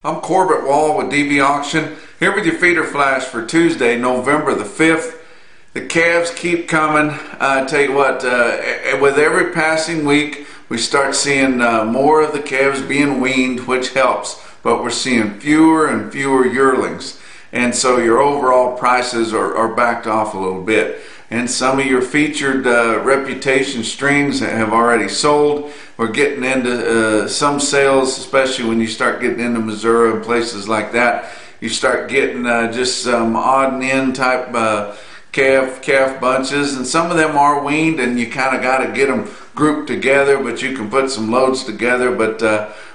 I'm Corbett Wall with DB Auction, here with your feeder flash for Tuesday, November the 5th. The calves keep coming. I tell you what, with every passing week, we start seeing more of the calves being weaned, which helps, but we're seeing fewer and fewer yearlings. And so your overall prices are backed off a little bit. And some of your featured reputation strings have already sold. We're getting into some sales, especially when you start getting into Missouri and places like that. You start getting just some odd and end type calf bunches, and some of them are weaned, and you kind of got to get them grouped together, but you can put some loads together. But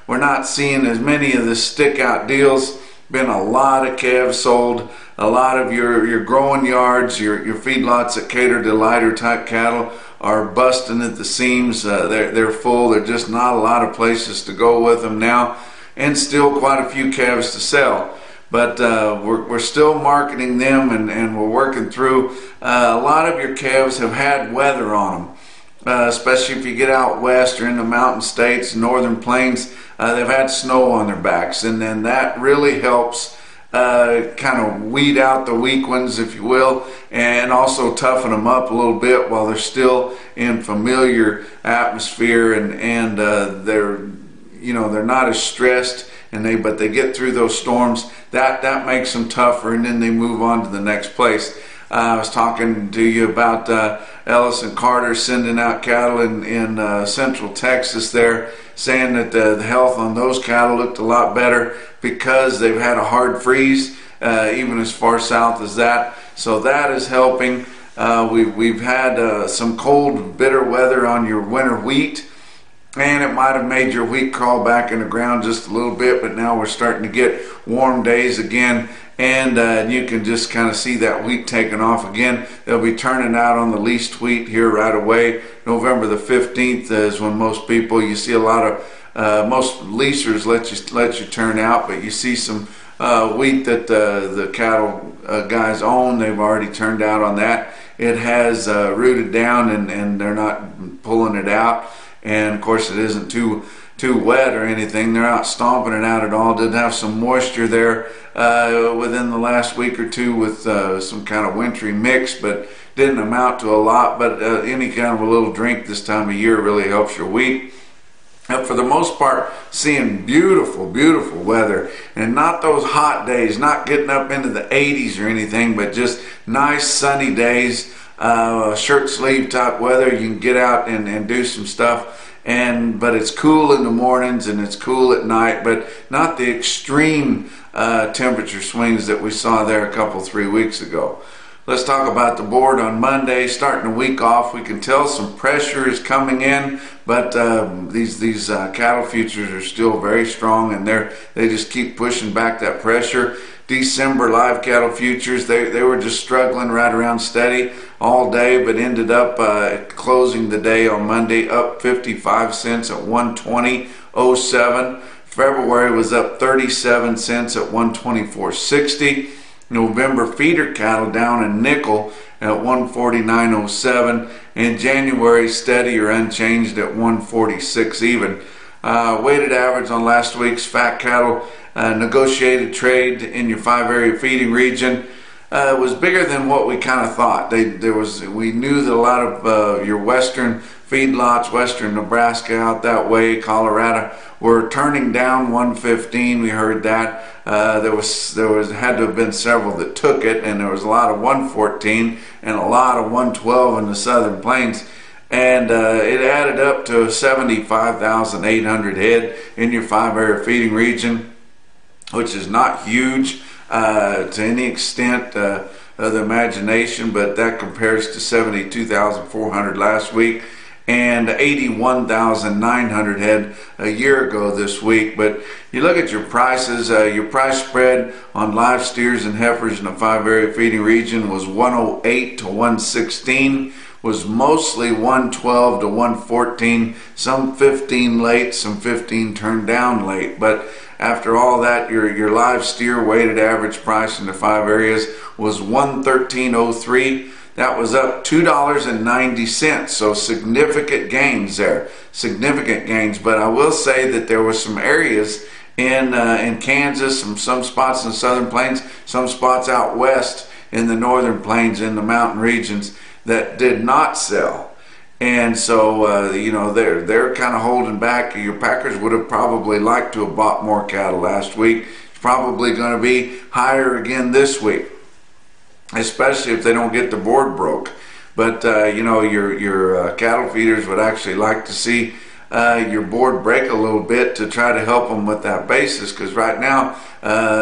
we're not seeing as many of the stick out deals. Been a lot of calves sold. A lot of your growing yards, your feedlots that cater to lighter type cattle are busting at the seams. They're full. There's just not a lot of places to go with them now, and still quite a few calves to sell. But we're still marketing them, and we're working through. A lot of your calves have had weather on them, especially if you get out west or in the mountain states, northern plains. They've had snow on their backs, and then that really helps kind of weed out the weak ones, if you will, and also toughen them up a little bit while they're still in familiar atmosphere, and they're not as stressed, but they get through those storms. That makes them tougher, and then they move on to the next place. I was talking to you about Ellis and Carter sending out cattle in central Texas there, saying that the health on those cattle looked a lot better because they've had a hard freeze, even as far south as that. So that is helping. We've had some cold, bitter weather on your winter wheat, and it might have made your wheat crawl back in the ground just a little bit, but now we're starting to get warm days again, and you can just kind of see that wheat taking off again. They'll be turning out on the leased wheat here right away. November the 15th is when most people, you see a lot of, most leasers let you turn out, but you see some wheat that the cattle guys own. They've already turned out on that. It has rooted down, and they're not pulling it out. And of course it isn't too wet or anything. They're out stomping it out at all. Did have some moisture there within the last week or two with some kind of wintry mix, but didn't amount to a lot. But any kind of a little drink this time of year really helps your wheat. For the most part, seeing beautiful, beautiful weather, and not those hot days, not getting up into the 80s or anything, but just nice sunny days. Shirt sleeve type weather. You can get out and do some stuff, but it's cool in the mornings and it's cool at night, but not the extreme temperature swings that we saw there a couple, 3 weeks ago. Let's talk about the board on Monday. Starting the week off, we can tell some pressure is coming in, but these cattle futures are still very strong, and they just keep pushing back that pressure. December live cattle futures, they were just struggling right around steady all day, but ended up closing the day on Monday up 55 cents at 120.07. February was up 37 cents at 124.60. November feeder cattle down a nickel at 149.07, and January steady or unchanged at 146 even. Weighted average on last week's fat cattle negotiated trade in your 5-area feeding region was bigger than what we kind of thought. We knew that a lot of your western feedlots, western Nebraska out that way, Colorado, were turning down 115. We heard that. There had to have been several that took it, and there was a lot of 114 and a lot of 112 in the southern plains. And it added up to 75,800 head in your 5-area feeding region, which is not huge to any extent of the imagination, but that compares to 72,400 last week and 81,900 head a year ago this week. But you look at your prices, your price spread on live steers and heifers in the 5-area feeding region was 108 to 116, was mostly 112 to 114, some 15 late, some 15 turned down late. But after all that, your live steer weighted average price in the 5 areas was 113.03. That was up $2.90, so significant gains there, significant gains. But I will say that there were some areas in Kansas, some spots in the southern plains, some spots out west in the northern plains in the mountain regions that did not sell. And so, you know, they're kind of holding back. Your packers would have probably liked to have bought more cattle last week. It's probably going to be higher again this week, especially if they don't get the board broke. But you know, your cattle feeders would actually like to see your board break a little bit to try to help them with that basis, because right now,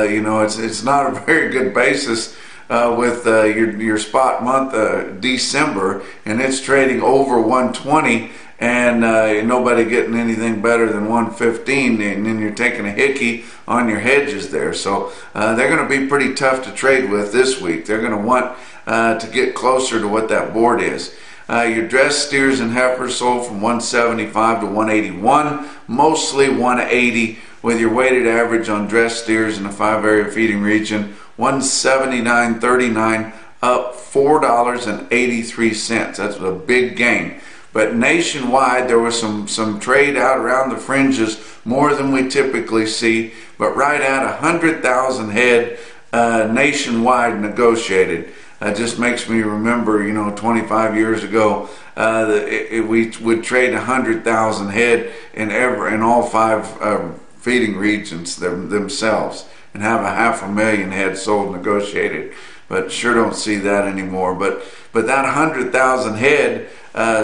you know, it's not a very good basis with your spot month December, and it's trading over 120, and nobody getting anything better than 115, and then you're taking a hickey on your hedges there. So they're going to be pretty tough to trade with this week. They're going to want to get closer to what that board is. Your dressed steers and heifers sold from 175 to 181, mostly 180, with your weighted average on dressed steers in the 5-area feeding region 179.39, up $4.83. That's a big gain. But nationwide, there was some trade out around the fringes, more than we typically see. But right at 100,000 head nationwide negotiated. Just makes me remember, you know, 25 years ago, we would trade 100,000 head in all 5 feeding regions themselves, and have 500,000 head sold negotiated. But sure don't see that anymore. But that 100,000 head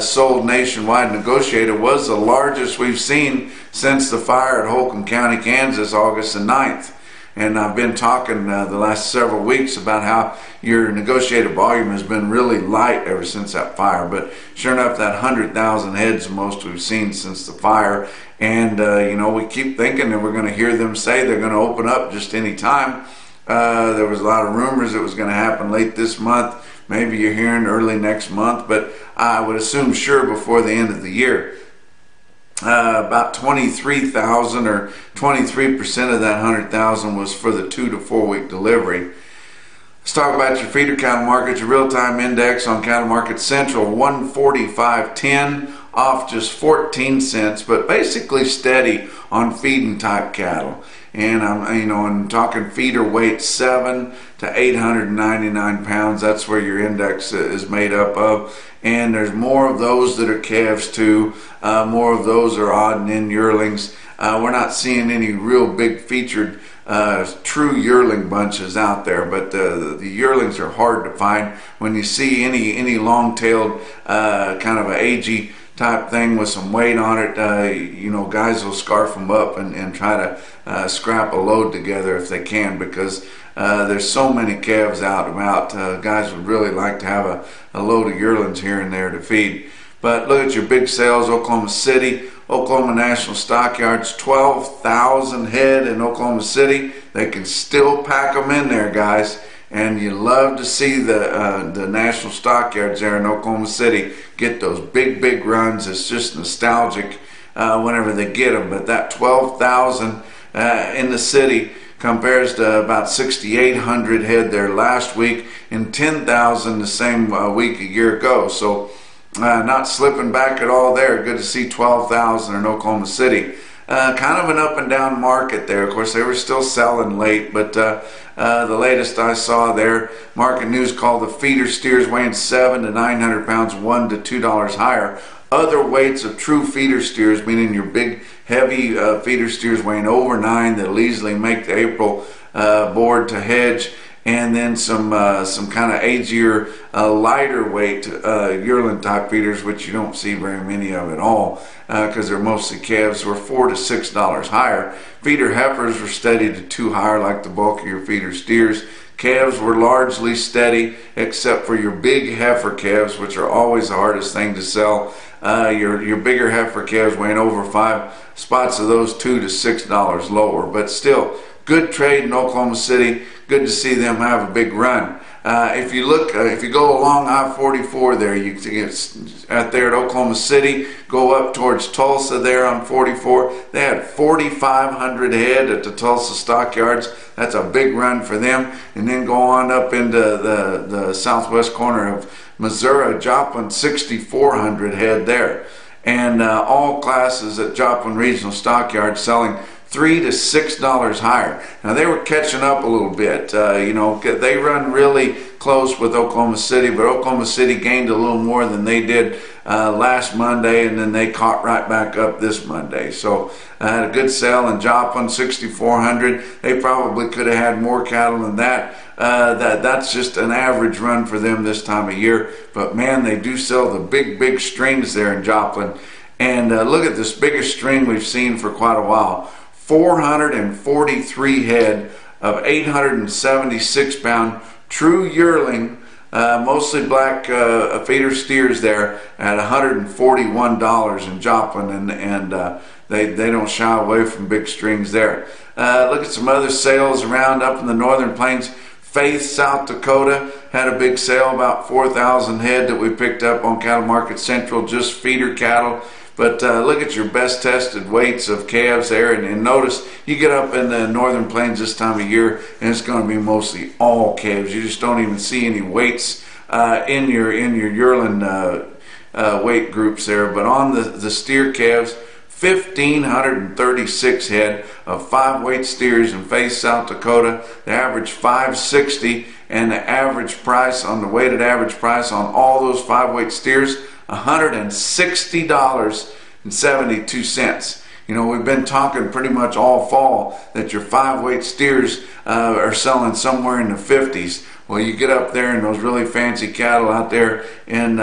sold nationwide negotiated was the largest we've seen since the fire at Holcomb County, Kansas, August the 9th. And I've been talking the last several weeks about how your negotiated volume has been really light ever since that fire. But sure enough, that 100,000 heads the most we've seen since the fire. And, you know, we keep thinking that we're going to hear them say they're going to open up just any time. There was a lot of rumors it was going to happen late this month. Maybe you're hearing early next month. But I would assume sure before the end of the year. About 23,000 or 23% of that 100,000 was for the 2 to 4 week delivery. Let's talk about your feeder cattle market. Your real-time index on Cattle Market Central, 145.10, off just 14 cents, but basically steady on feeding type cattle. And I'm talking feeder weight 7 to 899 pounds. That's where your index is made up of. And there's more of those that are calves too. More of those are odd and end yearlings. We're not seeing any real big featured true yearling bunches out there, but the yearlings are hard to find. When you see any long-tailed kind of a agey type thing with some weight on it, you know, guys will scarf them up and try to scrap a load together if they can, because there's so many calves out and about. Guys would really like to have a load of yearlings here and there to feed. But look at your big sales. Oklahoma City, Oklahoma National Stockyards, 12,000 head in Oklahoma City. They can still pack them in there, guys. And you love to see the National Stockyards there in Oklahoma City get those big runs. It's just nostalgic whenever they get them. But that 12,000 in the city compares to about 6,800 head there last week and 10,000 the same week a year ago. So not slipping back at all there. Good to see 12,000 in Oklahoma City. Kind of an up and down market there. Of course, they were still selling late, but the latest I saw there, Market News called the feeder steers weighing 7 to 900 pounds, $1 to $2 higher. Other weights of true feeder steers, meaning your big, heavy feeder steers weighing over 9 that'll easily make the April board to hedge, and then some kind of agier, lighter weight yearling type feeders, which you don't see very many of at all, because they're mostly calves, were $4 to $6 higher. Feeder heifers were steady to 2 higher, like the bulk of your feeder steers. Calves were largely steady, except for your big heifer calves, which are always the hardest thing to sell. Your bigger heifer calves weighing over 5 spots of those $2 to $6 lower, but still good trade in Oklahoma City. Good to see them have a big run. If you look, if you go along I-44 there, you get out there at Oklahoma City, go up towards Tulsa there on 44. They had 4,500 head at the Tulsa stockyards. That's a big run for them. And then go on up into the southwest corner of Missouri, Joplin, 6,400 head there. And all classes at Joplin Regional Stockyards selling $3 to $6 higher. Now they were catching up a little bit. You know, they run really close with Oklahoma City, but Oklahoma City gained a little more than they did last Monday, and then they caught right back up this Monday. So I had a good sale in Joplin, 6,400. They probably could have had more cattle than that. That's just an average run for them this time of year. But man, they do sell the big strings there in Joplin. And look at this biggest string we've seen for quite a while. 443 head of 876 pound true yearling, mostly black feeder steers there at $141 in Joplin, and they don't shy away from big strings there. Look at some other sales around up in the Northern Plains. Faith, South Dakota had a big sale, about 4,000 head that we picked up on Cattle Market Central, just feeder cattle. But look at your best tested weights of calves there, and notice you get up in the Northern Plains this time of year and it's going to be mostly all calves. You just don't even see any weights in your yearling weight groups there. But on the steer calves, 1,536 head of 5-weight steers in Faith, South Dakota. The average 560, and the average price on the weighted average price on all those 5-weight steers, $160.72. You know, we've been talking pretty much all fall that your 5-weight steers are selling somewhere in the 50s. Well, you get up there in those really fancy cattle out there in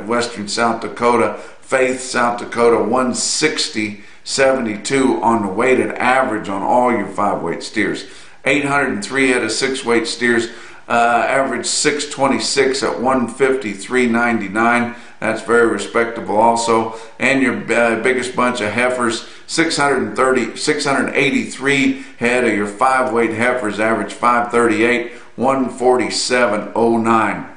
western South Dakota, Faith, South Dakota, 160.72 on the weighted average on all your 5-weight steers. 803 head of 6-weight steers, average 626 at 153.99. That's very respectable also. And your biggest bunch of heifers, 683 head of your 5-weight heifers, average 538, 147.09.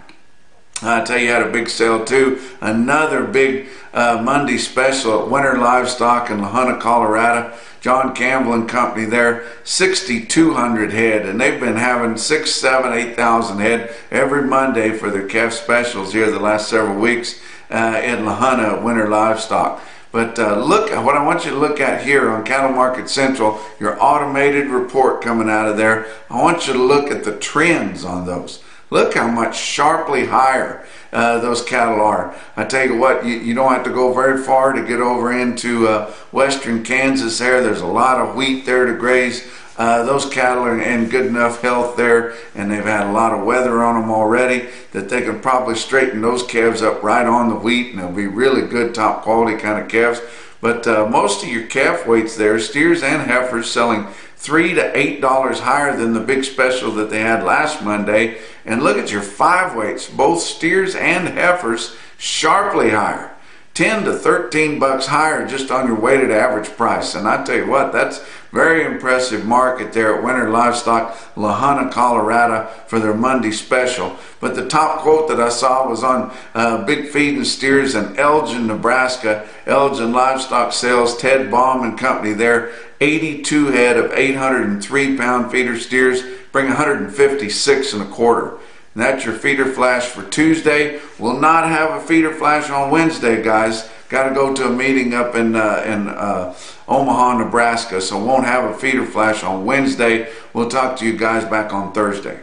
I tell you, had a big sale too. Another big Monday special at Winter Livestock in La Junta, Colorado. John Campbell and Company there, 6,200 head, and they've been having 6, 7, 8,000 head every Monday for their calf specials here the last several weeks in La Junta Winter Livestock. But look, what I want you to look at here on Cattle Market Central, your automated report coming out of there. I want you to look at the trends on those. Look how much sharply higher those cattle are. I tell you what, you don't have to go very far to get over into western Kansas there. There's a lot of wheat there to graze. Those cattle are in good enough health there, and they've had a lot of weather on them already, that they can probably straighten those calves up right on the wheat, and they'll be really good, top quality kind of calves. But most of your calf weights there, steers and heifers, selling $3 to $8 higher than the big special that they had last Monday. And look at your 5-weights, both steers and heifers, sharply higher. 10 to 13 bucks higher just on your weighted average price. And I tell you what, that's very impressive market there at Winter Livestock, La Junta, Colorado, for their Monday special. But the top quote that I saw was on Big Feed and Steers in Elgin, Nebraska. Elgin Livestock Sales, Ted Baum and Company there, 82 head of 803 pound feeder steers, bring 156 and a quarter. And that's your feeder flash for Tuesday. We'll not have a feeder flash on Wednesday, guys. Got to go to a meeting up in Omaha, Nebraska, so won't have a feeder flash on Wednesday. We'll talk to you guys back on Thursday.